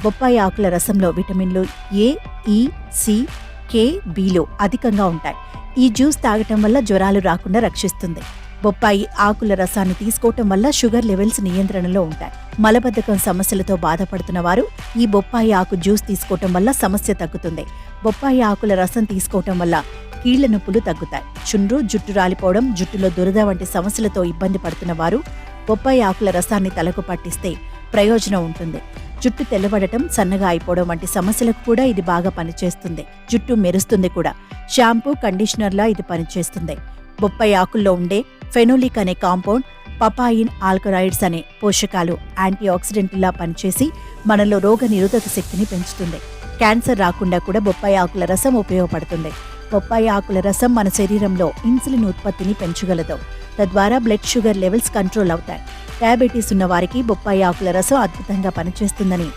బొప్పాయి ఆకుల రసంలో విటమిన్లు ఏ, ఈ, సి, కే, బిలు అధికంగా ఉంటాయి. ఈ జ్యూస్ తాగటం వల్ల జ్వరాలు రాకుండా రక్షిస్తుంది. బొప్పాయి ఆకుల రసాన్ని తీసుకోవటం వల్ల షుగర్ లెవెల్స్ నియంత్రణలో ఉంటాయి. మలబద్ధకం సమస్యలతో బాధపడుతున్న వారు ఈ బొప్పాయి ఆకు జ్యూస్ తీసుకోవటం వల్ల సమస్య తగ్గుతుంది. బొప్పాయి ఆకుల రసం తీసుకోవటం వల్ల కీళ్ల నొప్పులు తగ్గుతాయి. చుండ్రు, జుట్టు రాలిపోవడం, జుట్టులో దురద వంటి సమస్యలతో ఇబ్బంది పడుతున్న వారు బొప్పాయి ఆకుల రసాన్ని తలకు పట్టిస్తే ప్రయోజనం ఉంటుంది. జుట్టు తెల్లబడటం, సన్నగా అయిపోవడం వంటి సమస్యలకు కూడా ఇది బాగా పనిచేస్తుంది. జుట్టు మెరుస్తుంది కూడా. షాంపూ, కండిషనర్లా ఇది పనిచేస్తుంది. బొప్పాయి ఆకుల్లో ఉండే ఫెనోలిక్ అనే కాంపౌండ్ పపాయిన్ ఆల్కలాయిడ్స్ అనే పోషకాలు యాంటీ ఆక్సిడెంట్లా పనిచేసి మనలో రోగ నిరోధక శక్తిని పెంచుతుంది. క్యాన్సర్ రాకుండా కూడా బొప్పాయి ఆకుల రసం ఉపయోగపడుతుంది. బొప్పాయి ఆకుల రసం మన శరీరంలో ఇన్సులిన్ ఉత్పత్తిని పెంచగలదు. తద్వారా బ్లడ్ షుగర్ లెవెల్స్ కంట్రోల్ అవుతాయి. డయాబెటీస్ ఉన్న వారికి బొప్పాయి ఆకుల రసం అద్భుతంగా పనిచేస్తుందని